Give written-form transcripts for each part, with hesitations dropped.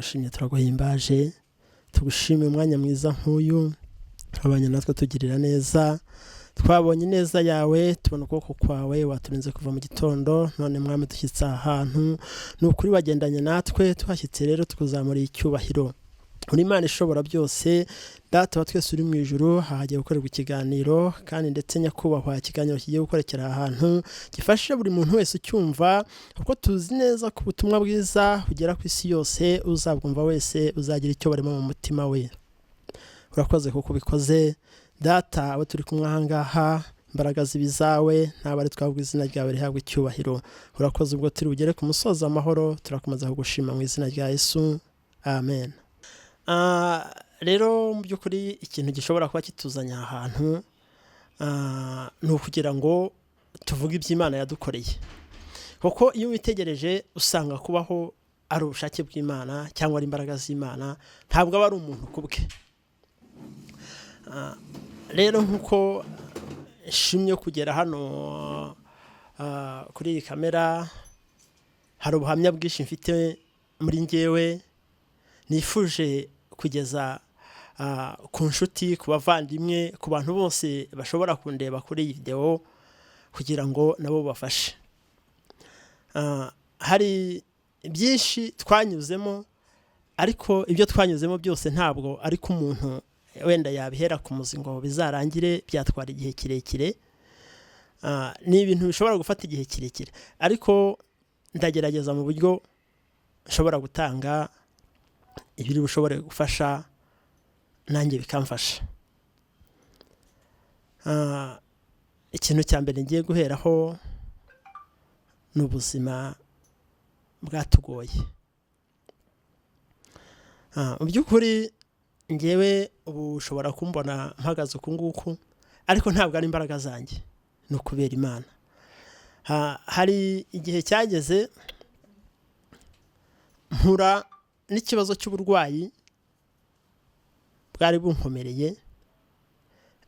turagushimye turaguhimbaje tugushimye umwanya mwiza nk'uyu abanye natwe tugirira neza twabonye neza yawe tubona ukuboko kwawe waturinze kuva mu gitondo none mwami dushyitse ahantu n'ukuri wagendanye natwe twashyitse rero tukuzamuriye icyubahiro uri Imana ishobora byose data wa twese uri mu ijuru hagiye gukorerwa ikiganiro kandi ndetse nyakubahwa ikiganiro kigiye gukorekera ahantu gifashe buri muntu wese ucyumva kuko tuzi neza ko ubutumwa bwiza bugera ku isi yose uzabwumva wese uzagira icyo barimo mu mutima we urakoze kuko ubikoze data abo turi kumwe ahangaha imbaraga zibizawe ntabari twavuga izina ryawe rihabwa icyubahiro urakoze ubwo turi bugere ku musozo amahoro turakomeza kugushima mu izina rya Yesu amen. Rero mu by'ukuri ikintu gishobora kuba kituzanya ahantu ni ukugira ngo tuvuge iby'Imana yadukoreye kuko iyo witegereje usanga kubaho ari ubushake bw'Imana cyangwa ari imbaraga z'Imana ntabwo aba ari umuntu kubwe. Rero nkuko nshimye kugera hano kuri iyi kamera hari ubuhamya bwinshi mfite muri njyewe nifuje kugeza ku nshuti ku bavandimwe ku bantu bose bashobora kundeba kuri iyi video kugira ngo nabo bafashe. Hari byinshi twanyuzemo ariko ibyo twanyuzemo byose ntabwo ariko umuntu wenda yabihera ku muzingo bizarangire byatwara igihe kirekire. Ni ibintu bishobora gufata igihe kirekire ariko ndagerageza mu buryo nshobora gutanga ibiri bushobore gufasha nanjye bikamfasha. Ikintu cya mbere ngiye guheraho ni ubuzima bwatugoye. Mu by'ukuri ngewe ubu ushobora kumbona mpagaze uku nguku ariko ntabwo ari imbaraga zanjye ni ukubera Imana. Hari igihe cyageze mpura n'ikibazo cy'uburwayi bwari bunkomereye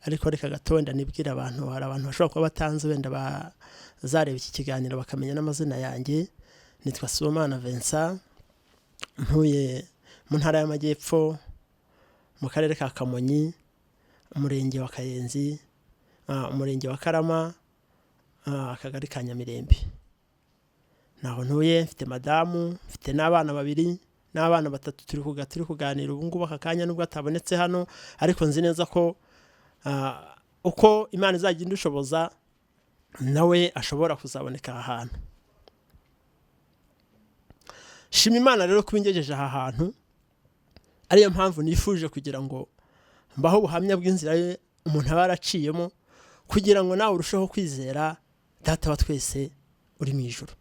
ariko reka gato wenda nibwira abantu hari abantu bashobora kuba batanze wenda bazareba iki kiganiro bakamenya n'amazina yanjye. Nitwa Sibomana Vincent ntuye mu ntara y'Amajyepfo mu karere ka Kamonyi umurenge wa Kayenzi umurenge wa Karama akagari ka Nyamirembe. Naho ntuye mfite madamu mfite n'abana babiri n'abana batatu turi kuganira ubu ngubu akakanya nubwo atabonetse hano ariko nzi neza ko uko Imana izagenda indushoboza nawe ashobora kuzaboneka ahantu. Shima Imana rero kubingejeje aha hantu ariyo mpamvu nifuje kugira ngo mbaho ubuhamya bw'inzira ye umuntu aba yaraciyemo kugira ngo nawe urusheho kwizera data wa twese uri mu ijuru.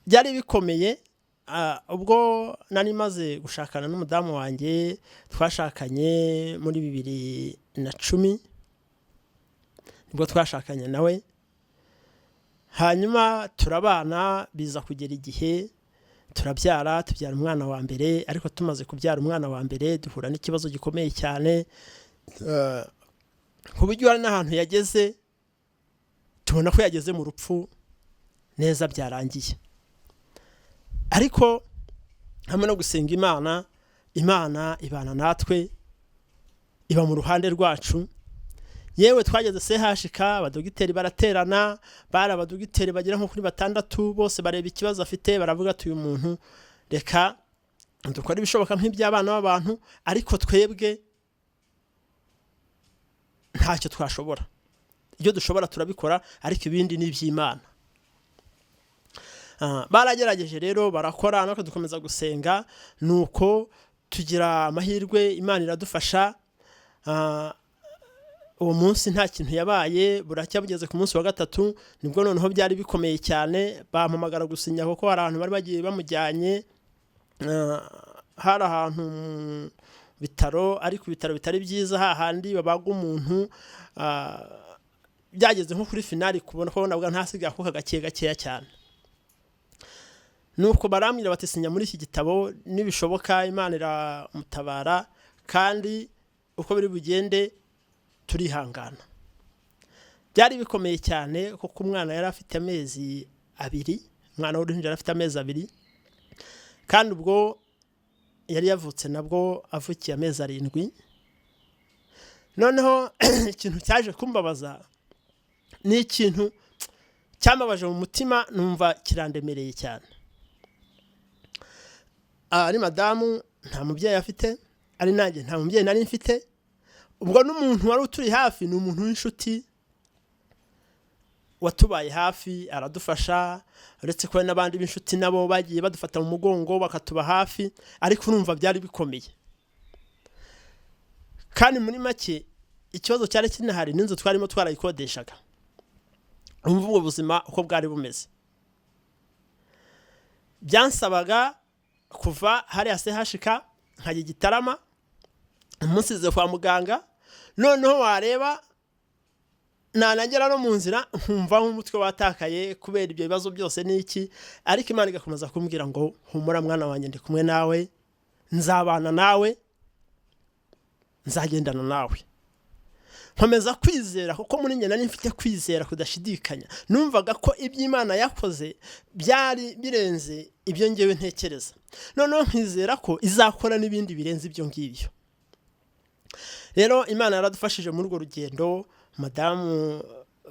Byari bikomeye ubwo nari maze gushakana n'umudamu wanjye twashakanye muri 2010 nibwo twashakanye nawe hanyuma turabana biza kugera igihe tubyara umwana wa mbere ariko tumaze kubyara umwana wa mbere duhura n'ikibazo gikomeye cyane ku buryo hari n'ahantu yageze tubona ko yageze mu rupfu neza byarangiye ariko hamwe no gusenga Imana ibana natwe iba mu ruhande rwacu. Yewe twageze CHK abadogiteri baraterana bari abadogiteri bagira nko kuri 6 bose bareba ikibazo afite baravuga ati uyu muntu reka dukora ibishoboka nk'iby'abana b'abantu ariko twebwe ntacyo twashobora. Ibyo dushobora turabikora ariko ibindi ni iby'Imana. Baragerageje rero barakora nako dukomeza gusenga nuko tugira amahirwe Imana iradufasha. Uwo munsi nta kintu yabaye buracya bugeze ku munsi wa gatatu nibwo noneho byari bikomeye cyane bampamagara gusinya kuko hari abantu bari bagiye bamujyanye hari ahantu bitaro ariko ibitaro bitari byiza hahandi babaga umuntu byageze nko kuri finali kubona ko nabwo ntasigaye ako gakeya cyane. Nuko barambwira bati sinya muri iki gitabo nibishoboka Imana iramutabara kandi uko biri bugende turihangana. Byari bikomeye cyane kuko umwana yari afite amezi 2 umwana w'uruhinja yari afite amezi 2 kandi ubwo yari yavutse nabwo avukiye amezi 7. Noneho ikintu cyaje kumbabaza ni ikintu cyamabaje mu mutima, numva kirandemereye cyane. Ari madamu nta mubyeyi afite, ari nanjye nta mubyeyi nari mfite, ubwo n'umuntu wari uturi hafi ni umuntu w'inshuti watubaye hafi aradufasha, uretse ko n'abandi b'inshuti nabo bagiye badufata mu mugongo bakatuba hafi, ariko urumva byari bikomeye. Kandi muri make ikibazo cyari kinahari n'inzu twarimo twarayikodeshaga. Umva ubwo buzima uko bwari bumeze, byansabaga kuva hari hashika nkajya Gitarama, umusize kwa muganga. Noneho wareba nanagera no mu nzira nkumva nk'umutwe watakaye kubera ibyo bibazo byose n'iki, ariko Imana igakomeza kumbwira ngo humura mwana wanjye, ndi kumwe nawe, nzabana nawe, nzagendana nawe. Nkomeza kwizera, kuko muri njye nari mfite kwizera kudashidikanya. Numvaga ko iby'Imana yakoze byari birenze ibyo ngewe ntekereza. Noneho nkizera ko izakora n'ibindi birenze ibyo ngibyo. Rero Imana yaradufashije muri urwo rugendo. Madamu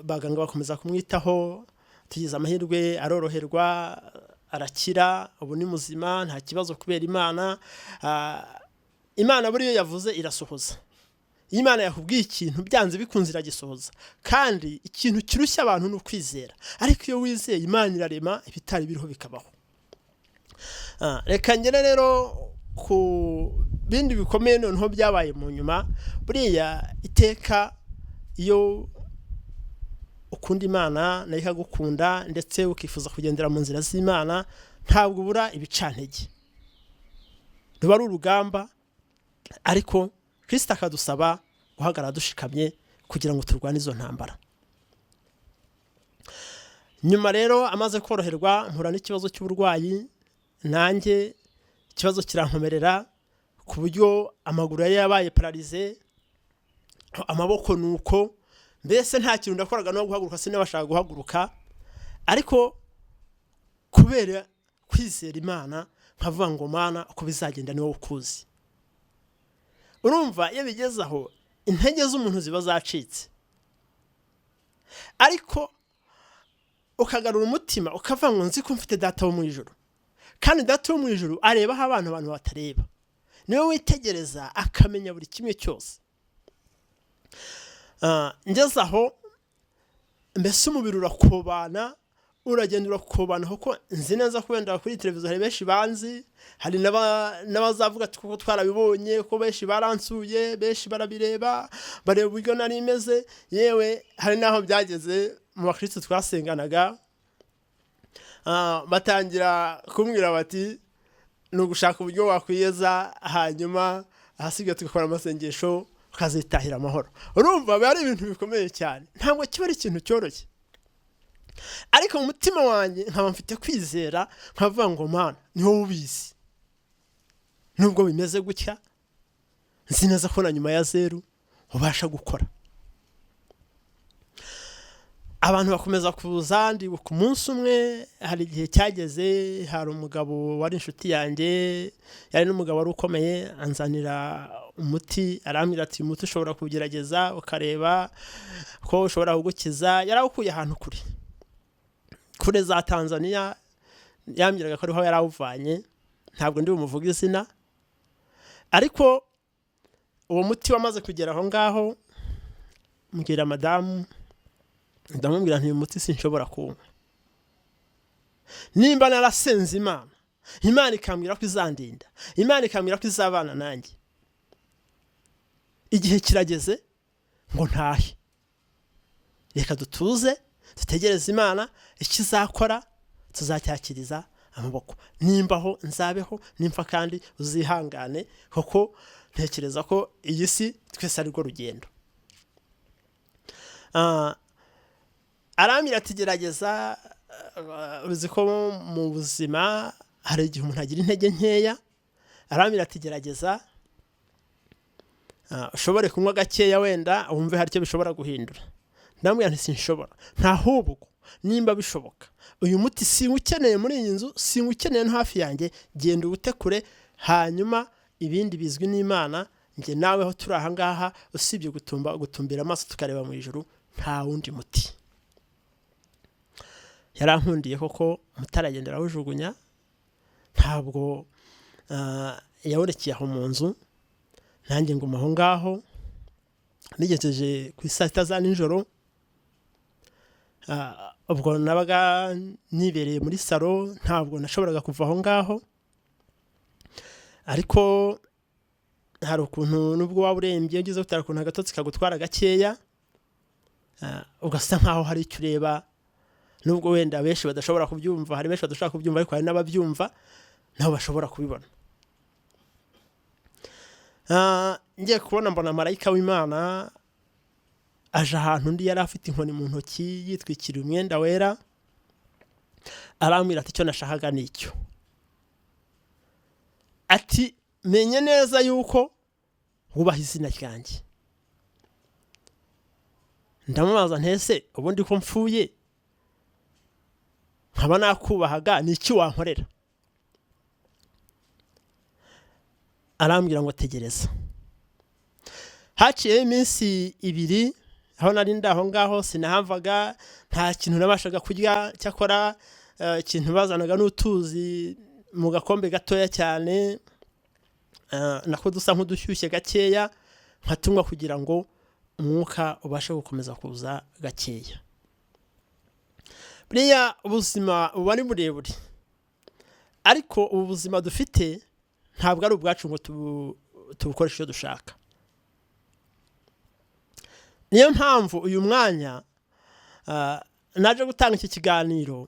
baganga bakomeza kumwitaho, tugize amahirwe aroroherwa, arakira, ubu ni muzima, nta kibazo kubera Imana. Imana buriyo yavuze irasohoza. Imana yakubwiye ikintu byanze bikunze iragisohoza, kandi ikintu kirushya abantu no kwizera. Ariko iyo wizeye Imana irarema ibitari biriho bikabaho. Reka ngere rero ku bindi bikomeye noneho byabaye mu nyuma. Buriya iteka iyo ukunda Imana nayo ikagukunda ndetse ukifuza kugendera mu nzira z'Imana, ntabwo ubura ibicantege. Ruba ari urugamba, ariko Kristo akadusaba guhagarara dushikamye kugira ngo turwane izo ntambara. Nyuma rero amaze koroherwa, mpura n'ikibazo cy'uburwayi, nanjye ikibazo kirankomerera ku buryo amaguru yari yabaye paralize, amaboko nuko, mbese nta kintu ndakoraga no guhaguruka, sinabashaka guhaguruka. Ariko kubera kwizera Imana nkavuga ngo Mana uko bizagenda niwo ukuzi. Urumva iyo bigeze aho intege z'umuntu ziba zacitse, ariko ukagarura umutima ukavuga ngo nzi ko mfite data wo mu ijuru, kandi data wo mu ijuru areba aho abantu batareba. Niwe witegereza akamenya buri kimwe cyose. Ngeze aho mbese umubiri urakobana, uragenda urakobana, kuko nzi neza ko wenda kuri televiziyo hari benshi banzi, hari n'abazavuga ko twarabibonye, ko benshi baransuye, benshi barabireba, bareba uburyo nari meze. Yewe hari naho byageze mu bakristo twasenganaga, batangira kumbwira bati ni ugushaka uburyo wakwiyeza, hanyuma ahasigaye tugakora amasengesho ukazitahira amahoro. Urumva biba ari ibintu bikomeye cyane, ntabwo kiba ari ikintu cyoroshye. Ariko mu mutima wanjye nkaba mfite kwizera, nkavuga ngo Mana ni wowe ubizi. Nubwo bimeze gutya, nzi neza ko na nyuma ya 0 ubasha gukora. Abantu bakomeza kuza, ndi ku munsi umwe hari igihe cyageze, hari umugabo wari inshuti yanjye, yari n'umugabo wari ukomeye, anzanira umuti, arambwira ati umuti ushobora kugerageza ukareba ko ushobora kugukiza. Yarawukuye ahantu kure za Tanzania, yambwiraga ko ariho yarawuvanye, ntabwo ndi bumuvuga izina. Ariko uwo muti wamaze kugera aho ngaho, mbwira madamu, ndamubwira nti uyu muti sinshobora kunywa. Nimba narasenze Imana, Imana ikambwira ko izandinda, Imana ikambwira ko izabana nanjye, igihe kirageze ngo ntahe. Reka dutuze dutegereze Imana ikizakora, tuzacyakiriza amaboko. Nimbaho nzabeho, nimfa kandi uzihangane, kuko ntekereza ko iyi si twese ari rwo rugendo. Arambwira ati gerageza, uzi ko mu buzima hari igihe umuntu agira intege nkeya. Arambwira ati gerageza ushobore kunywa gakeya, wenda wumve hari icyo bishobora guhindura. namwe ntisinshobora ntahubwo nimba bishoboka uyu muti singukeneye muri iyi nzu singukeneye no hafi yanjye genda ubutekure hanyuma ibindi bizwi n'Imana nge nawe aho turi aha ngaha usibye gutumbira amaso tukareba mu ijuru nta wundi muti yarankundiye koko mutaragendera wujugunya ntabwo yaworekeye aho mu nzu nanjye nguma aho ngaho nigejeje ku saa sita za nijoro ubwo nabaga nibereye muri salo ntabwo nashoboraga kuva aho ngaho ariko hari ukuntu nubwo waba urembye ugize gutara ukuntu agatotsi kagutwara gakeya ugasa nkaho hari icyo ureba nubwo wenda benshi badashobora kubyumva hari benshi badashobora kubyumva ariko hari n'ababyumva nabo bashobora kubibona ngiye kubona mbona marayika w'Imana aje ahantu undi yari afite inkoni mu ntoki yitwikiriye umwenda wera arambwira ati icyo nashakaga nicyo ati menye neza yuko wubaha izina ryanjye ndamubaza ntese ubundi ko mpfuye nkaba nakubahaga niki wankorera arambwira ngo tegereza haciye iminsi 2 aho nari ndaho ngaho sinahamvaga nta kintu nabashaga kurya cyakora ikintu bazanaga n'utuzi mu gakombe gatoya cyane nako dusa nk'udushyushye gakeya nkatumwa kugira ngo umwuka ubashe gukomeza kuza gakeya buriya ubuzima buba ari burebure ariko ubu buzima dufite ntabwo ari ubwacu ngo tubukoreshe icyo dushaka niyo mpamvu uyu mwanya naje gutanga iki kiganiro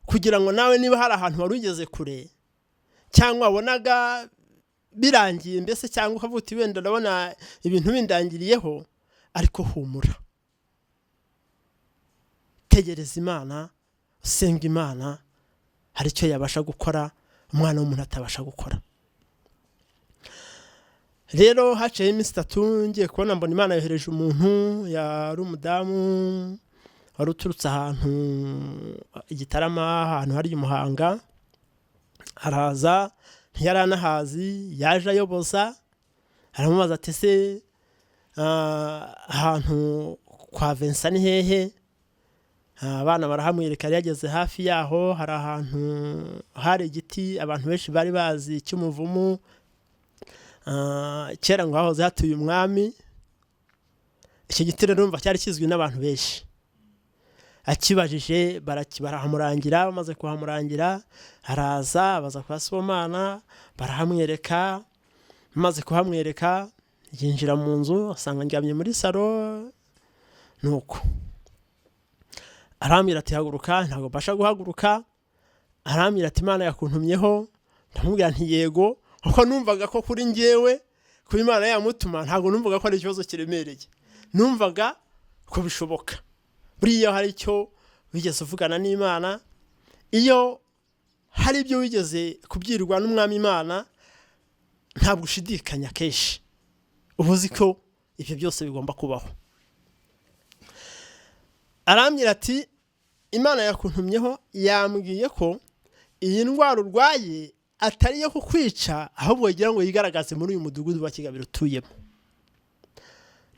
kugira ngo nawe niba hari ahantu wari ugeze kure cyangwa wabonaga birangiye mbese cyangwa ukavuga wenda ndabona ibintu bindangiriyeho ariko humura tegereza Imana usenga Imana hari icyo yabasha gukora umwana w'umuntu atabasha gukora rero haciye iminsi 3 ngiye kubona mbona Imana yohereje umuntu yari umudamu wari uturutse ahantu igitarama ahantu hari Muhanga araza ntiyaranahazi yaje ayoboza aramubaza ati se ahantu kwa Vincent hehe abana barahamwereka yageze hafi yaho hari ahantu hari igiti abantu benshi bari bazi cy'umuvumu kera ngo hahoze hatuye umwami iki giti rero umva cyari kizwi n'abantu benshi akibajije barahamurangira bamaze kuhamurangira araza baza kwa Sibomana barahamwereka maze kuhamwereka yinjira mu nzu asanga ndyamye muri salo nuko arambira ati haguruka ntago basha guhaguruka arambira ati Imana yakuntumyeho ndamubwira nti yego kuko numvaga ko kuri ngewe ku Imana yamutuma ntago numvaga ko ari ikibazo kiremereye numvaga ko bishoboka buriya hari icyo wigeze uvugana n'Imana iyo hari ibyo wigeze kubyirwa n'umwami Imana ntabwo ushidikanya kenshi ubuzi ko ibyo byose bigomba kubaho arambwira ati Imana yakuntumyeho yambwiye ko iyi ndwara urwaye atari yo kukwica ahubwo yigira ngo yigaragaze muri uyu mudugudu wa Kigabiro utuyemo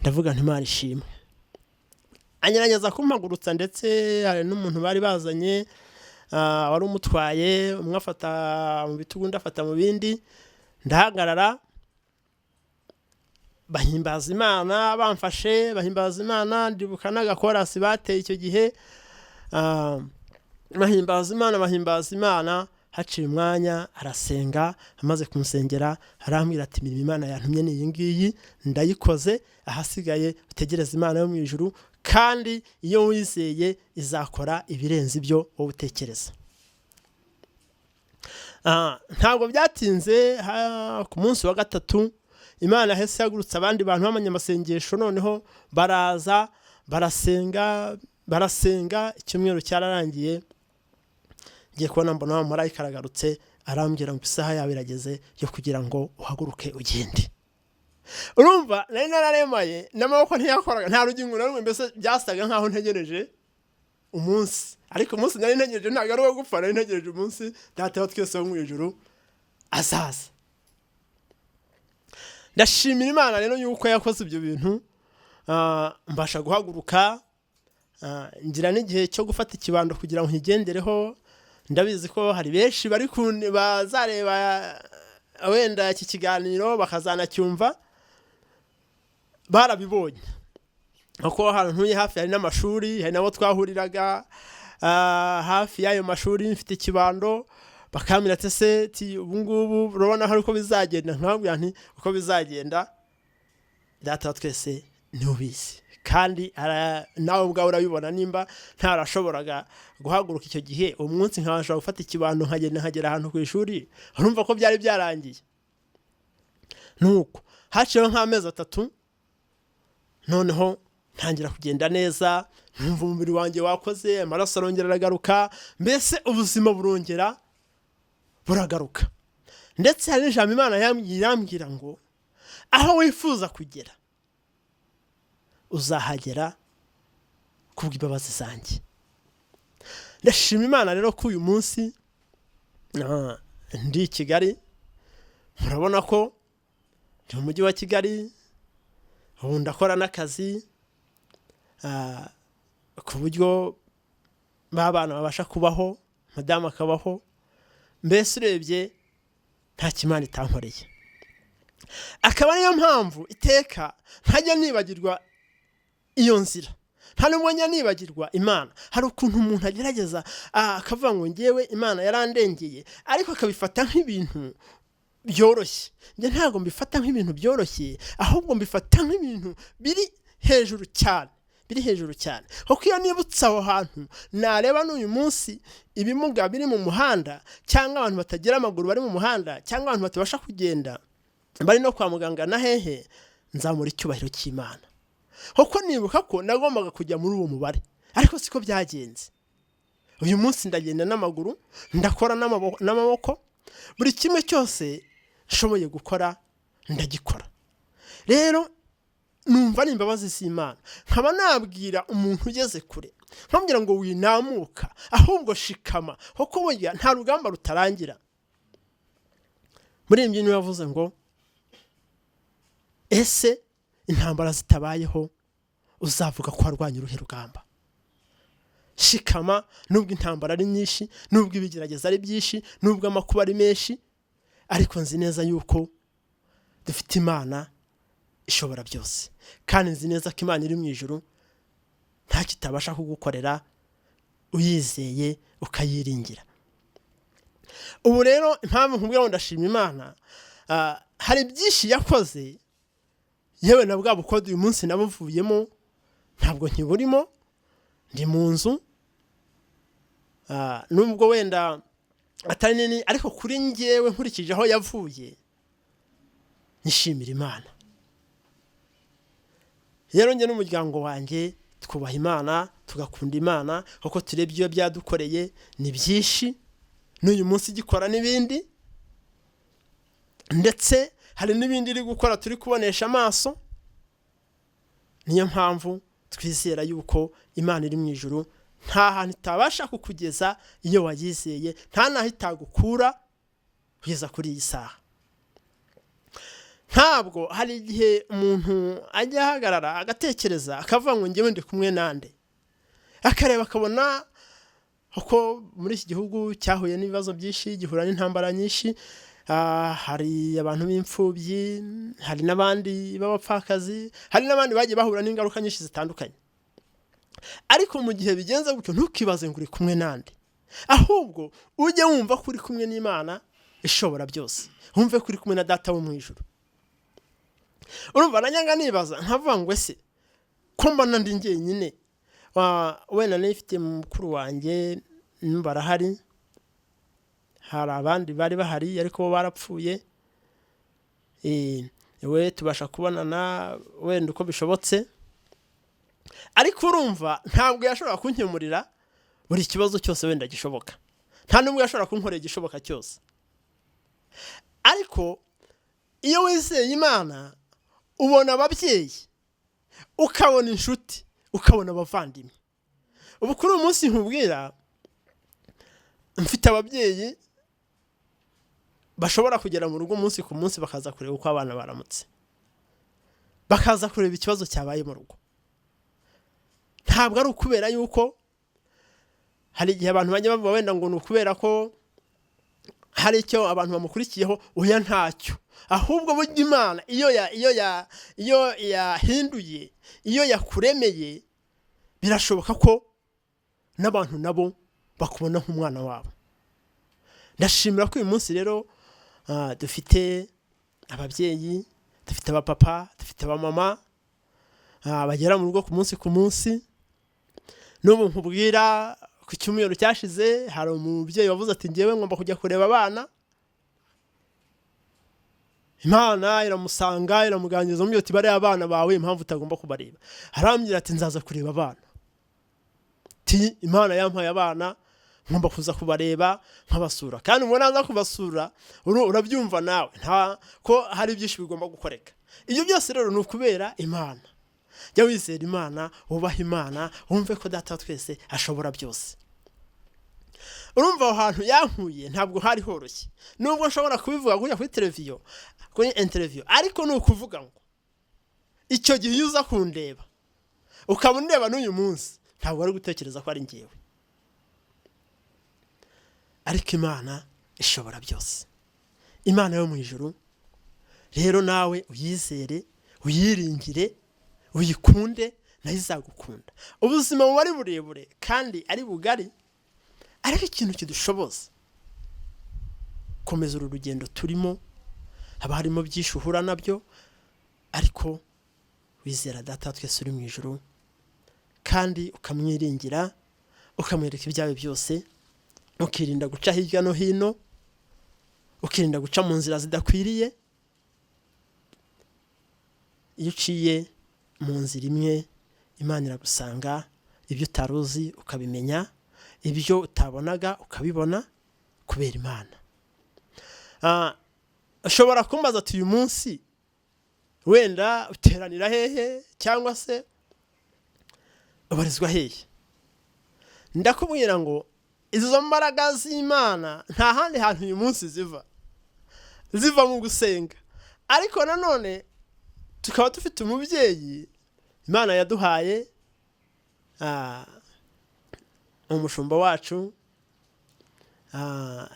ndavuga nti Imana ishimwe anyeranyeza kumpagurutsa ndetse hari n'umuntu bari bazanye wari umutwaye umwe afata mu bitugu ndafata mu bindi ndahagarara bahimbaza Imana bamfashe bahimbaza Imana ndibuka n'agakorasi bateye icyo gihe bahimbaza Imana haciye umwanya arasenga amaze kumusengera arambwira ati imirimo Imana yantumye ni iyi ngiyi ndayikoze ahasigaye utegereza Imana yo mu ijuru kandi iyo wizeye izakora ibirenze ibyo wowe utekereza ntabwo byatinze ku munsi wa 3 Imana hese yagurutse abandi bantu b'amanyamasengesho noneho baraza barasenga icyumweru cyararangiye ngiye kubona mbona marayika aragarutse arambwira ngo isaha yawe irageze yo kugira ngo uhaguruke ugende urumva nari nararemaye n'amaboko ntiyakoraga, nta rugingo na rumwe, mbese byasaga nkaho ntegereje umunsi, ariko umunsi nari ntegereje ntabwo ari uwo gupfa, nari ntegereje umunsi data wa twese wo mu ijuru azaza. Ndashimira Imana rero yuko yakoze ibyo bintu, mbasha guhaguruka, ngira n'igihe cyo gufata ikibando kugira ngo nkigendereho. Ndabizi ko hari benshi bari bazareba wenda iki kiganiro bakazanacyumva barabibonye, kuko ahantu ntuye hafi hari n'amashuri, hari nabo twahuriraga hafi y'ayo mashuri, mfite ikibando bakambwira ati se ubu ngubu urabona hari uko bizagenda, nkababwira nti uko bizagenda data wa twese niwe ubizi, kandi nawe ubwawe urabibona nimba ntarashoboraga guhaguruka icyo gihe uwo munsi nkabasha gufata ikibando nkagera ahantu ku ishuri, urumva ko byari byarangiye. Nuko haciyeho nk'amezi 3, noneho ntangira kugenda neza, numva umubiri wanjye wakoze, amaraso arongera aragaruka, mbese ubuzima burongera buragaruka. Ndetse hari n'ijambo Imana yambwira ngo aho wifuza kugera uzahagera kubw'imbabazi zanjye. Ndashima Imana rero ko uyu munsi ndi i Kigali, murabona ko ndi mu mujyi wa Kigali, ubu ndakora n'akazi ku buryo b'abana babasha kubaho, madamu akabaho, mbese urebye nta kimana itankoreye. Akaba niyo mpamvu iteka ntajya nibagirwa iyo nzira, nta n'umwe nibagirwa Imana. Hari ukuntu umuntu agerageza akavuga ngo ngewe Imana yarandengeye, ariko akabifata nk'ibintu byoroshye. Nge ntabwo mbifata nk'ibintu byoroshye, ahubwo mbifata nk'ibintu biri hejuru cyane, kuko iyo nibutse aho hantu nareba n'uyu munsi ibimuga biri mu muhanda, cyangwa abantu batagira amaguru bari mu muhanda, cyangwa abantu batabasha kugenda bari no kwa muganga na hehe, nzamura icyubahiro cy'Imana. Kuko nibuka ko nagombaga kujya muri uwo mubare, ariko siko byagenze. Uyu munsi ndagenda n'amaguru, ndakora n'amaboko, buri kimwe cyose nshoboye gukora ndagikora. Rero numva ni imbabazi z'Imana. Nkaba nabwira umuntu ugeze kure, nkambwira ngo winamuka, ahubwo shikama, kuko burya nta rugamba rutarangira. Muri ibi bintu yavuze ngo ese intambara zitabayeho uzavuga ko warwanya uruhe rugamba? Shikama, nubwo intambara ari nyinshi, nubwo ibigerageza ari byinshi, nubwo amakuba ari menshi, ariko nzi neza yuko dufite Imana ishobora byose, kandi nzi neza ko Imana iri mu ijuru nta kitabasha kugukorera uyizeye ukayiringira. Ubu rero impamvu nkubwira ngo ndashima Imana, hari byinshi yakoze, yewe na bwa bukode uyu munsi nabuvuyemo ntabwo nkiburimo, ndi mu nzu, nubwo wenda atari nini, ariko kuri ngewe nkurikije aho yavuye nishimira Imana. Rero nge n'umuryango wanjye twubaha Imana, tugakunda Imana, kuko turebye ibyo byadukoreye ni byinshi, n'uyu munsi gikora n'ibindi, ndetse hari n'ibindi iri gukora turi kubonesha amaso. Niyo mpamvu twizera yuko Imana iri mu ijuru nta hantu itabasha kukugeza iyo wayizeye, nta naho itagukura kugeza kuri iyi saha. Ntabwo hari igihe umuntu ajya ahagarara agatekereza akavuga ngo ngewe ndi kumwe nande, akareba akabona uko muri iki gihugu cyahuye n'ibibazo byinshi, gihura n'intambara nyinshi, hari abantu b'imfubyi, hari n'abandi b'abapfakazi, hari n'abandi bagiye bahura n'ingaruka nyinshi zitandukanye. Ariko mu gihe bigenze gutyo ntukibaze ngo uri kumwe nande, ahubwo ujye wumva ko uri kumwe n'Imana ishobora byose, wumve ko uri kumwe na Data wo mu ijuru. Urumva nanyanga nibaza nkavuga ngo ese ko mbona ndi njyenyine, wenda nifite mukuru wanjye barahari, hari abandi bari bahari ariko bo barapfuye, we tubasha kubonana wenda uko bishobotse, ariko urumva ntabwo yashobora kunkemurira buri kibazo cyose wenda gishoboka, nta n'umwe yashobora kunkorera igishoboka cyose. Ariko iyo wizeye Imana ubona ababyeyi, ukabona inshuti, ukabona abavandimwe. Ubu kuri uyu munsi nkubwira, mfite ababyeyi bashobora kugera mu rugo umunsi ku munsi bakaza kureba uko abana baramutse, bakaza kureba ikibazo cyabaye mu rugo. Ntabwo ari ukubera yuko hari igihe abantu bajya bavuga wenda ngo ni ukubera ko hari icyo abantu bamukurikiyeho, oya ntacyo. Ahubwo burya Imana iyo yahinduye, iyo yakuremeye, birashoboka ko n'abantu nabo bakubona nk'umwana wabo. Ndashimira ko uyu munsi rero dufite ababyeyi, dufite abapapa, dufite abamama bagera mu rugo ku munsi. N'ubu nkubwira, ku cyumweru cyashize hari umubyeyi wavuze ati ngewe ngomba kujya kureba abana. Imana iramusanga, iramuganiriza mu ati bariya abana bawe impamvu utagomba kubareba. Arambwira ati nzaza kureba abana. Imana yampaye abana, ngomba kuza kubareba nkabasura. Kandi ubona naza kubasura urabyumva nawe nta ko hari byinshi bigomba gukoreka. Ibyo byose rero ni ukubera Imana. Jya wizera Imana, wubaha Imana, wumve ko Data twese ashobora byose. Urumva aho hantu yankuye ntabwo hari horoshye, nubwo nshobora kubivuga kujya kuri interview, ariko ni ukuvuga ngo icyo gihe uza kundeba ukaba undeba n'uyu munsi, ntabwo ari gutekereza ko ari ngewe. Ariko Imana ishobora byose, Imana yo mu ijuru. Rero nawe uyizere, uyiringire, uyikunde, nayo izagukunda. Ubuzima buba ari burebure kandi ari bugari, ariko ikintu kidushoboza komeza uru rugendo turimo, haba harimo byinshi uhura nabyo, ariko wizera Data twese uri mu ijuru kandi ukamwiringira, ukamwereka ibyawe byose, ukirinda guca hirya no hino, ukirinda guca mu nzira zidakwiriye. Iyo uciye mu nzira imwe, Imana iragusanga, ibyo utaruzi ukabimenya, ibyo utabonaga ukabibona kubera Imana. Ushobora kumbaza ati uyu munsi wenda uteranira hehe cyangwa se ubarizwa hehe? Ndakubwira ngo izo mbaraga z'Imana nta handi hantu uyu munsi ziva mu gusenga. Ariko nanone tukaba dufite umubyeyi Imana yaduhaye, umushumba wacu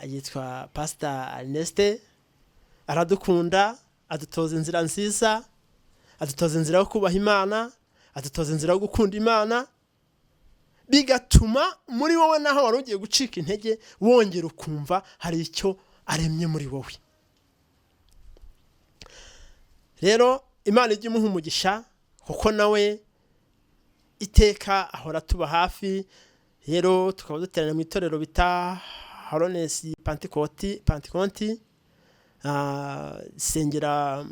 yitwa Pastor Ernest. Aradukunda, adutoza inzira nziza, adutoza inzira yo kubaha Imana, adutoza inzira yo gukunda Imana, bigatuma muri wowe naho wari ugiye gucika intege wongera ukumva hari icyo aremye muri wowe. Rero Imana ijye imuha umugisha, kuko nawe iteka ahora tuba hafi. Rero tukaba duterana mu itorero bita Holiness Pentecost, sengera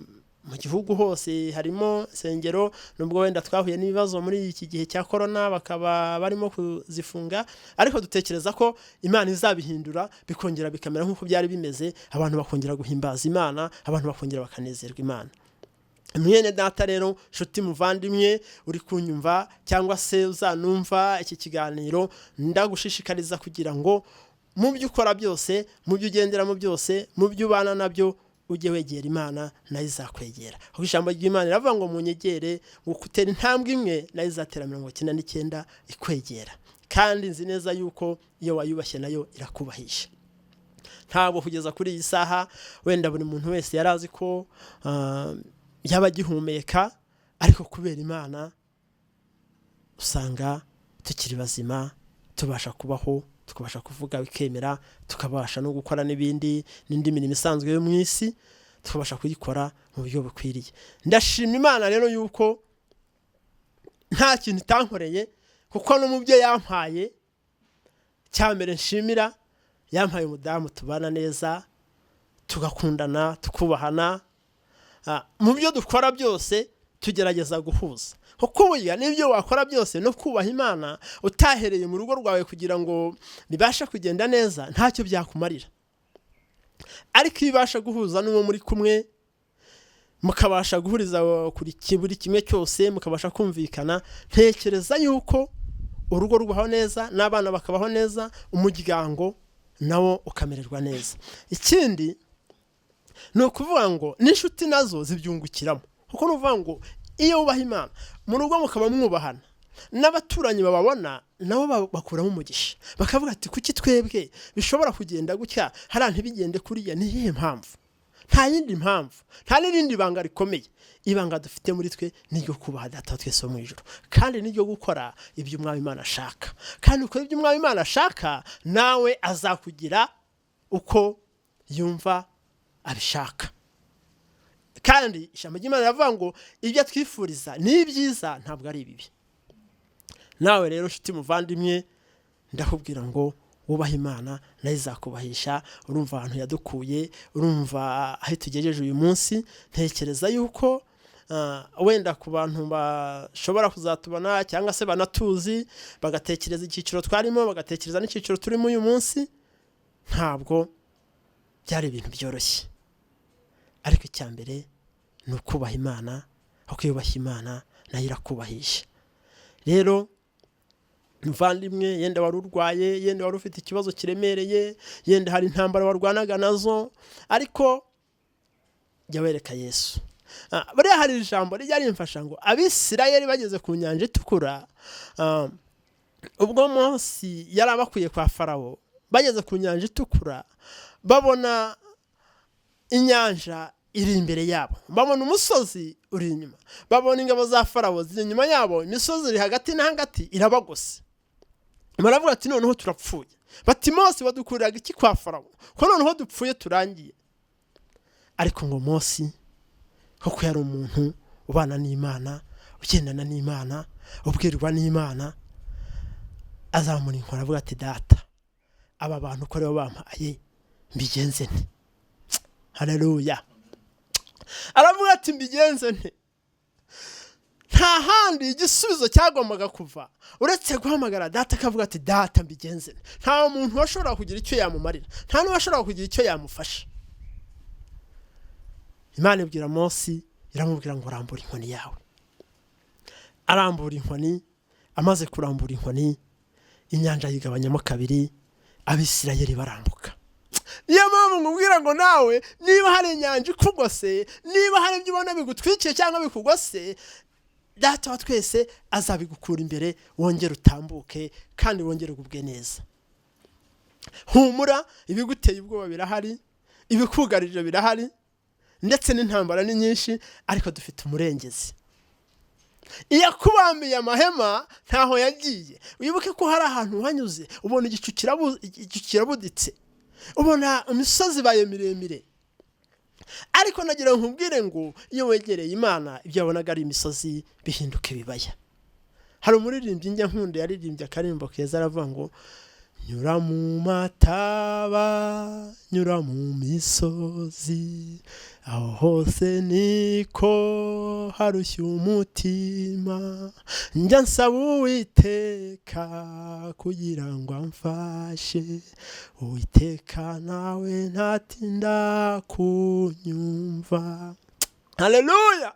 mu gihugu hose harimo sengero, nubwo wenda twahuye n'ibibazo muri iki gihe cya corona bakaba barimo kuzifunga, ariko dutekereza ko Imana izabihindura bikongera bikamera nk'uko byari bimeze, abantu bakongera guhimbaza Imana, abantu bakongera bakanezerwa Imana. Mwene Data rero, nshuti muvandimwe uri kunyumva cyangwa se uzanumva iki kiganiro, ndagushishikariza kugira ngo mu byo ukora byose, mu byo ugenderamo byose, mu byo ubana nabyo, ujye wegera Imana nayo izakwegera. Kuko ijambo ry'Imana riravuga ngo munyegere, ngo kutera intambwe imwe nayo izatera 99 ikwegera. Kandi nzi neza yuko iyo wayubashye nayo irakubahisha. Ntabwo kugeza kuri iyi saha wenda buri muntu wese yarazi ko yaba gihumeka, ariko kubera Imana usanga tukiri bazima, tubasha kubaho, tukabasha kuvuga bikemera, tukabasha no gukora n'indi mirimo isanzwe yo mu isi, tukabasha kuyikora mu buryo bukwiriye. Ndashima Imana rero yuko nta kintu itankoreye, kuko n'umubyeyi yampaye cyambere nshimira, yampaye umudamu tubana neza, tugakundana, tukubahana. Mu byo dukora byose tugerageza guhuza, kuko burya n'ibyo wakora byose no kubaha Imana utahereye mu rugo rwawe kugira ngo bibashe kugenda neza, ntacyo byakumarira. Ariko ibasha guhuza n'uwo muri kumwe, mukabasha guhuriza kuri buri kimwe cyose, mukabasha kumvikana, ntekereza yuko urugo rubaho neza, n'abana bakabaho neza, umuryango nawo ukamererwa neza. Ikindi ni ukuvuga ngo n'inshuti nazo zibyungukiramo, kuko nuvuga ngo iyo wubaha Imana mu rugo mukaba mwubahana, n'abaturanyi bababona nabo bakuramo umugisha, bakavuga ati kuki twebwe bishobora kugenda gutya hari ntibigende kuriya? Ni iyihe mpamvu? Nta yindi mpamvu, nta n'irindi banga rikomeye. Ibanga dufite muri twe niryo kubaha Data twese wo mu ijuru, kandi niryo gukora ibyo Umwami Imana ashaka. Kandi ukora ibyo Umwami Imana ashaka, nawe azakugira uko yumva abishaka. Kandi ijambo ry'Imana riravuga ngo ibyo twifuriza ni ibyiza, ntabwo ari ibibi. Nawe rero nshuti muvandimwe, ndakubwira ngo wubaha Imana nayo izakubahisha. Urumva ahantu yadukuye, urumva aho tugejeje uyu munsi. Ntekereza yuko wenda ku bantu bashobora kuzatubona cyangwa se banatuzi bagatekereza icyiciro twarimo, bagatekereza n'icyiciro turimo uyu munsi, ntabwo byari ibintu byoroshye. Ariko icyambere ni ukubaha Imana, kuko yubaha Imana nayo irakubahisha. Rero muvandimwe, yenda wari urwaye, yenda wari ufite ikibazo kiremereye, yenda hari intambara warwanaga nazo, ariko jya wereka Yesu. Buriya hari ijambo rijya rimfasha ngo Abisirayeli bageze ku nyanja itukura, ubwo Mose yari abakuye kwa Farawo, bageze ku nyanja itukura babona inyanja iri imbere yabo, babona umusozi uri inyuma, babona ingabo za Farawo ziri inyuma yabo, imisozi iri hagati na hagati irabagose. Baravuga ati noneho turapfuye. Bati Mose wadukuriraga iki kwa Farawo, ko noneho dupfuye turangiye? Ariko ngo Mose kuko yari umuntu ubana n'Imana, ugendana n'Imana, ubwirwa n'Imana, azamura inkoni avuga ati Data, aba bantu ko rero bampaye mbigenze nte? Haleluya. Aravuga ati mbigenze nte? Nta handi igisubizo cyagombaga kuva uretse guhamagara Data, akavuga ati Data mbigenze nte. Nta muntu washobora kugira icyo yamumarira, nta n'uwashobora kugira icyo yamufasha. Imana ibwira Mose, iramubwira ngo rambura inkoni yawe. Arambura inkoni, amaze kurambura inkoni, inyanja yigabanyamo kabiri, Abisirayeli barambuka. Niyo mpamvu ngubwira ngo nawe niba hari inyanja ikugose, niba hari ibyo ubona bigutwikiye cyangwa bikugose, Data wa twese azabigukura imbere, wongere utambuke kandi wongere ugubwe neza. Humura, ibiguteye ubwoba birahari, ibikugarije birahari, ndetse n'intambara ni nyinshi, ariko dufite umurengezi. Iyo akubambiye amahema ntaho yagiye. Wibuke ko hari ahantu hanyuze ubona igicu kirabuditse, ubona imisozi baye miremire. Ariko nagira nkubwire ngo iyo wegereye Imana, ibyo wabonaga ari imisozi bihinduka ibibaya. Hari umuririmbyi njya nkunda yaririmbye akarimbo keza, aravuga ngo nyura mu mataba, nyura mu misozi, aho hose niko harushya umutima, njya nsaba Uwiteka kugira ngo amfashe, Uwiteka nawe ntatinda kunyumva. Haleluya.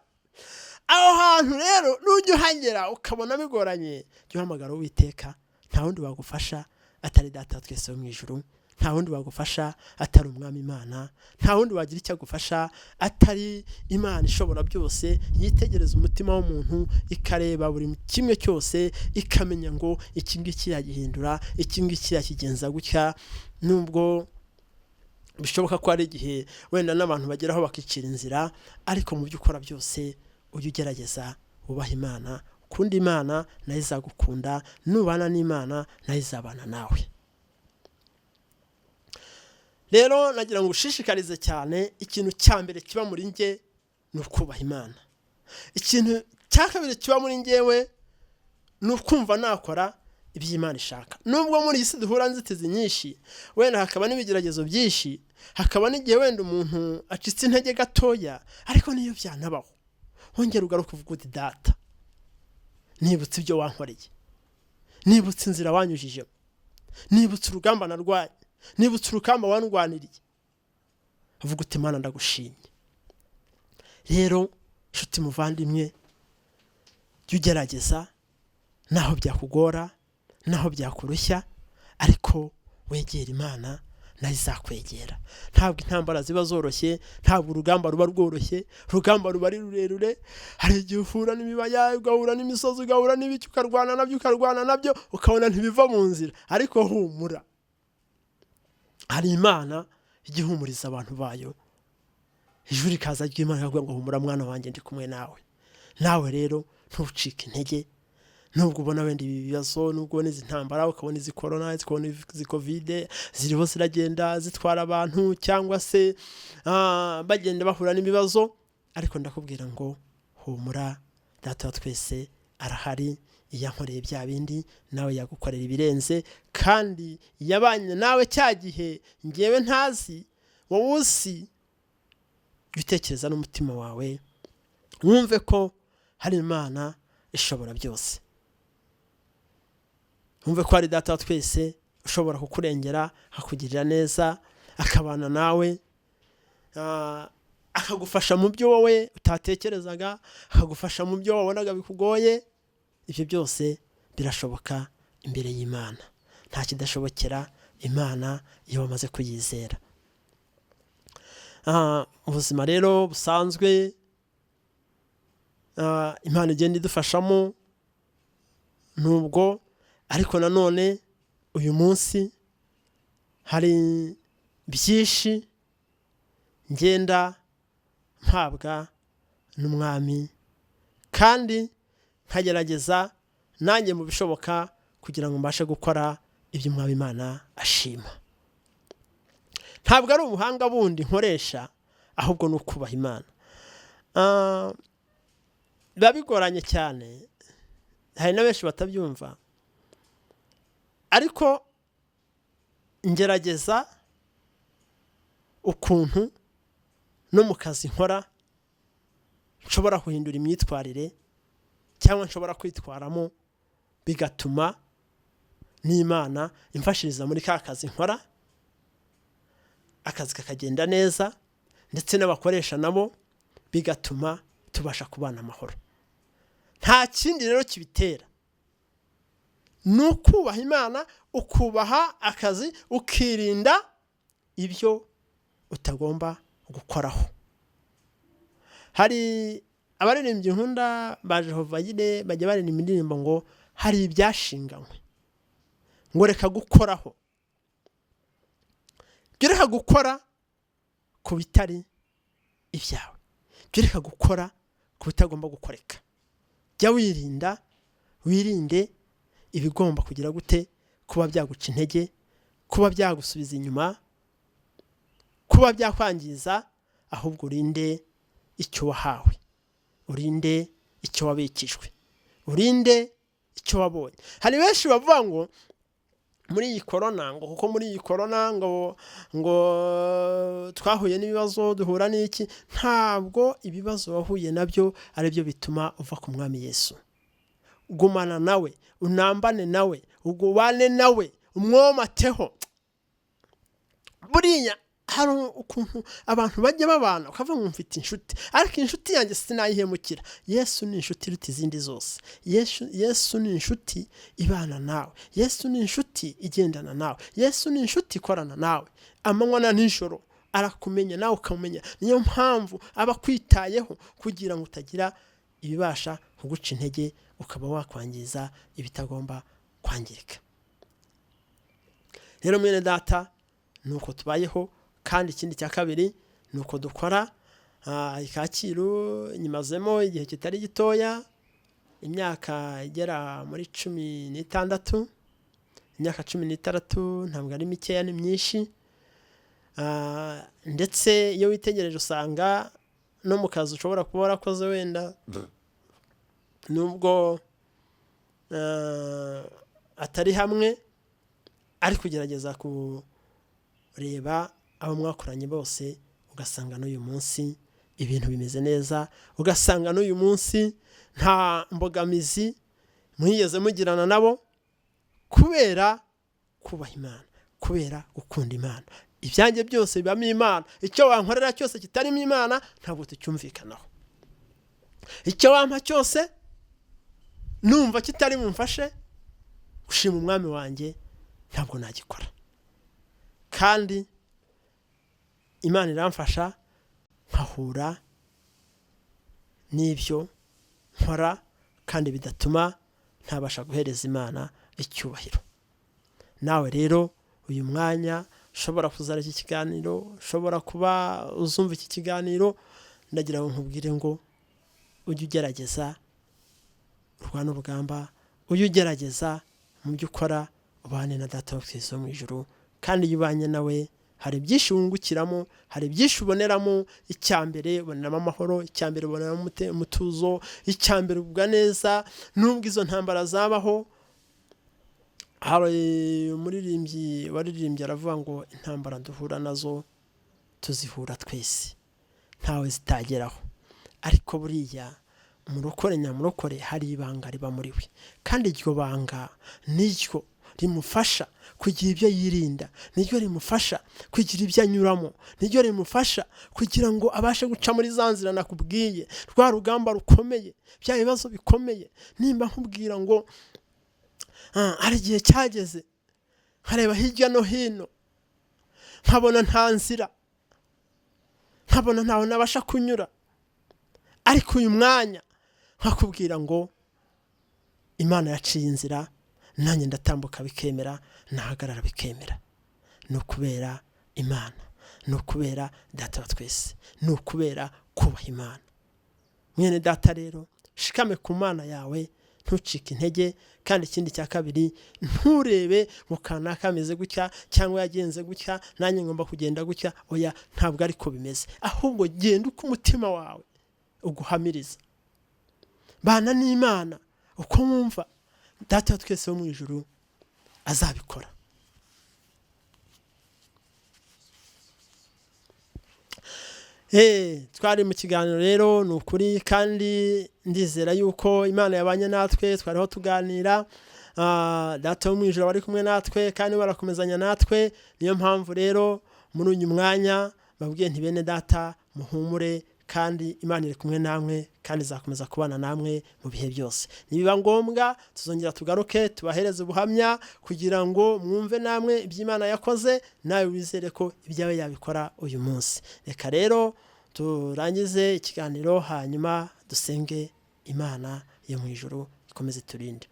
Aho hantu rero nujya uhagera ukabona bigoranye, jya uhamagara Uwiteka. Nta wundi wagufasha atari Data twese wo mu ijuru, nta wundi wagufasha atari Umwami Imana, nta wundi wagira icyo agufasha atari Imana ishobora byose. Yitegereza umutima w'umuntu, ikareba buri kimwe cyose, ikamenya ngo iki ngiki yagihindura, iki ngiki yakigenza gutya. Nubwo bishoboka ko ari igihe wenda n'abantu bageraho bakicira inzira, ariko mu byo ukora byose ujye ugerageza wubaha Imana, ukunda Imana nayo izagukunda, nubana n'Imana nayo izabana nawe. Rero nagira ngo ushishikarize cyane, ikintu cya mbere kiba muri nge ni ukubaha Imana. Ikintu cya kabiri kiba muri ngewe ni ukumva nakora ibyo Imana ishaka. Nubwo muri iyi si duhura nzitizi nyinshi, wenda hakaba n'ibigeragezo byinshi, hakaba n'igihe wenda umuntu acitse intege gatoya, ariko niyo byanabaho wongera ugaruka uvuga uti Data, nibutse ibyo wankoreye, nibutse inzira wanyujijemo, nibutse urugamba narwaye, nibutse urukamba wandwaniriye, uvuga uti Imana ndagushimye. rero nshuti muvandimwe, jya ugerageza naho byakugora, naho byakurushya, ariko wegera Imana nayo izakwegera. Ntabwo intambara ziba zoroshye, ntabwo urugamba ruba rworoshye, urugamba ruba ari rurerure. Hari igihe uhura n'ibibaya, ugahura n'imisozi, ugahura n'ibiki, ukarwana nabyo ukabona ntibiva mu nzira, ariko humura, hari Imana igihumuriza abantu bayo. Ijuru rikaza ry'Imana rikavuga ngo humura mwana wanjye, ndi kumwe nawe. Nawe rero ntucike intege, nubwo ubona wenda ibi bibazo, nubwo ubona izi ntambara, ukabona izi corona, ukabona izi covid ziriho ziragenda zitwara abantu, cyangwa se bagenda bahura n'ibibazo, ariko ndakubwira ngo humura, Data wa twese arahari. Yankoreye bya bindi, nawe yagukorera ibirenze, kandi yabanye nawe cya gihe ngewe ntazi, wowe uzi. Bitekereza n'umutima wawe, wumve ko hari Imana ishobora byose. Wumve ko hari Data wa twese ushobora kukurengera, akakugirira neza, akabana nawe, akagufasha mu byo wowe utatekerezaga, akagufasha mu byo wabonaga bikugoye. Ibyo byose birashoboka imbere y'Imana. Nta kidashobokera Imana iyo wamaze kuyizera. Ubuzima rero busanzwe Imana igenda idufashamo nubwo, ariko nanone uyu munsi hari byinshi ngenda mpabwa n'Umwami, kandi nkagerageza nanjye mu bishoboka kugira ngo mbashe gukora ibyo Umwami Imana ashima. Ntabwo ari ubuhanga bundi nkoresha, ahubwo ni ukubaha Imana. Biba bigoranye cyane, hari na benshi batabyumva, ariko ngerageza ukuntu no mu kazi nkora nshobora guhindura imyitwarire, cyangwa nshobora kwitwaramo, bigatuma n'Imana imfashiriza muri ka kazi nkora, akazi kakagenda neza, ndetse n'abakoresha nabo bigatuma tubasha kubana amahoro. Nta kindi rero kibitera, ni ukubaha Imana, ukubaha akazi, ukirinda ibyo utagomba gukoraho. Hari abaririmbyi nkunda ba Jehova nyine bajya baririmba indirimbo ngo hari ibyashinganywe, ngo reka gukoraho. Reka gukora ku bitari ibyawe, reka gukora ku bitagomba gukoreka. Jya wirinde ibigomba kugira gute, kuba byaguca intege, kuba byagusubiza inyuma, kuba byakwangiza, ahubwo urinde icyo wahawe, urinde icyo wabikijwe, urinde icyo wabonye. Hari benshi bavuga ngo muri iyi corona, ngo kuko muri iyi corona ngo twahuye n'ibibazo, duhura n'iki. Ntabwo ibibazo wahuye nabyo ari byo bituma uva ku Mwami Yesu. Gumana nawe, unambane nawe, ugubane nawe, umwomateho. Buriya hari ukuntu abantu bajya babana, ukavuga ngo mfite inshuti, ariko inshuti yanjye sinayihemukira. Yesu ni inshuti iruta izindi zose. Yesu ni inshuti ibana nawe. Yesu ni inshuti igendana nawe. Yesu ni inshuti ikorana nawe amanywa na nijoro, arakumenya nawe ukamenya. Niyo mpamvu aba kwitayeho kugira ngo utagira ibibasha kuguca intege, ukaba wakwangiza ibitagomba kwangirika. Rero mwene data, nuko tubayeho. Kandi ikindi cya kabiri nuko dukora. Kacyiru nyimazemo igihe kitari gitoya, imyaka igera muri 16. Imyaka 16 ntabwo ari mikeya, ni myinshi. Ndetse iyo witegereje usanga no mu kazi ushobora kuba warakoze wenda nubwo atari hamwe, ari kugerageza kureba abo mwakoranye bose, ugasanga n'uyu munsi ibintu bimeze neza, ugasanga n'uyu munsi nta mbogamizi mwigeze mugirana nabo, kubera kubaha Imana, kubera gukunda Imana. Ibyanjye byose bibamo Imana, icyo wankorera cyose kitarimo Imana ntabwo tucyumvikanaho. icyo wampa cyose numva kitari mumfashe gushima umwami wanjye ntabwo nagikora. Kandi Imana iramfasha nkahura n'ibyo nkora kandi bidatuma ntabasha guhereza Imana icyubahiro. Nawe rero uyu mwanya ushobora kuzara iki kiganiro, ushobora kuba uzumva iki kiganiro, ndagira ngo nkubwire ngo ujye ugerageza urwana urugamba, ujye ugerageza mu byo ukora ubane na Data wa twese wo mu ijuru. Kandi iyo ubanye nawe hari byinshi wungukiramo, hari byinshi uboneramo. Icyambere uboneramo amahoro, icyambere uboneramo umutuzo, icyambere ubwa neza nubwo izo ntambara zabaho. Hari umuririmbyi waririmbye aravuga ngo intambara duhura nazo tuzihura twese, ntawe zitageraho. Ariko buriya umurokore nyamurokore hari ibanga riba muri we, kandi iryo banga niryo rimufasha kugira ibyo yirinda, niryo rimufasha kugira ibyo anyuramo, niryo rimufasha kugira ngo abashe guca muri za nzira nakubwiye, rwa rugamba rukomeye, bya bibazo bikomeye. Nimba nkubwira ngo hari igihe cyageze nkareba hirya no hino nkabona nta nzira, nkabona ntawe nabasha kunyura, ariko uyu mwanya nkakubwira ngo Imana yaciye inzira, nanjye ndatambuka bikemera, nahagarara bikemera. Ni ukubera Imana, ni ukubera Data wa twese, ni ukubera kubaha Imana. Mwene data rero shikame ku Mana yawe, ntucike intege. Kandi ikindi cya kabiri, nturebe ngo kanaka ameze gutya cyangwa yagenze gutya nanjye ngomba kugenda gutya. Oya, ntabwo ariko bimeze, ahubwo genda uko umutima wawe uguhamiriza. Bana n'Imana uko mwumva Data wa twese wo mu ijuru azabikora. Twari mu kiganiro rero, ni ukuri, kandi ndizera yuko Imana yabanye natwe. Twariho tuganira, Data wo mu ijuru bari kumwe natwe kandi barakomezanya natwe. Niyo mpamvu rero muri uyu mwanya babwiye nti bene data muhumure, kandi Imana iri kumwe namwe kandi izakomeza kubana namwe mu bihe byose. Nibiba ngombwa tuzongera tugaruke tubahereze ubuhamya kugira ngo mwumve namwe iby'Imana yakoze, nawe wizere ko ibyawe yabikora uyu munsi. Reka rero turangize ikiganiro, hanyuma dusenge Imana yo mu ijuru ikomeze turinde.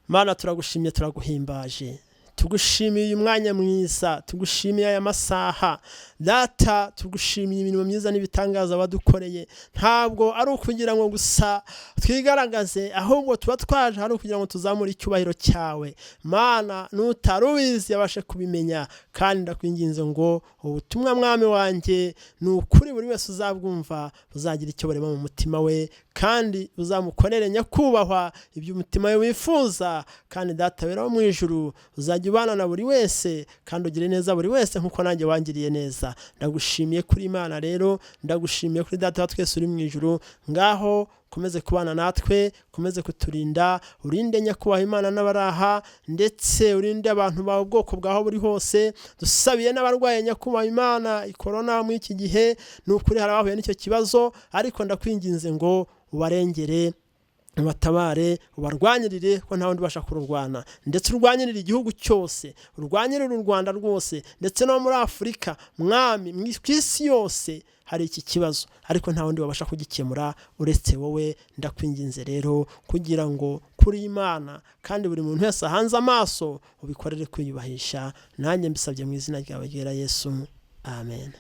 Mana, turagushimye, turaguhimbaje, tugushimiye uyu mwanya mwiza, tugushimiye aya masaha. Data, tugushimiye imirimo myiza n'ibitangaza wadukoreye. Ntabwo ari ukugira ngo gusa twigaragaze, ahubwo tuba twaje hari ukugira ngo tuzamure icyubahiro cyawe. Mana, n'utarubizi yabashe kubimenya, kandi ndakwinginze ngo ubutumwa mwami wanjye ni ukuri, buri wese uzabwumva buzagira icyo burema mu mutima we, kandi uzamukorere nyakubahwa ibyo umutima we wifuza. Kandi Data wera wo mu ijuru, uzajya ubana na buri wese kandi ugire neza buri wese nk'uko nanjye wangiriye neza. Ndagushimiye kuri Imana rero, ndagushimiye kuri Data wa twese uri mu ijuru. Ngaho komeze kubana natwe, komeze kuturinda, urinde nyakubahwa Imana n'abaraha, ndetse urinde abantu bawe ubwoko bwaho buri hose. Dusabiye n'abarwaye nyakubahwa Imana ikorona muri iki gihe, ni ukuri hari abahuye n'icyo kibazo, ariko ndakwinginze ngo ubarengere, ubatabare, ubarwanyirire ko nta wundi ubasha kururwana, ndetse urwanyirire igihugu cyose, urwanyirire u Rwanda rwose, ndetse no muri Afurika. Mwami, ku isi yose hari iki kibazo, ariko nta wundi wabasha kugikemura uretse wowe. Ndakwinginze rero kugira ngo kuri Imana kandi buri muntu wese ahanze amaso ubikorere kwiyubahisha. Nanjye mbisabye mu izina ryawe ryera Yesu, amen.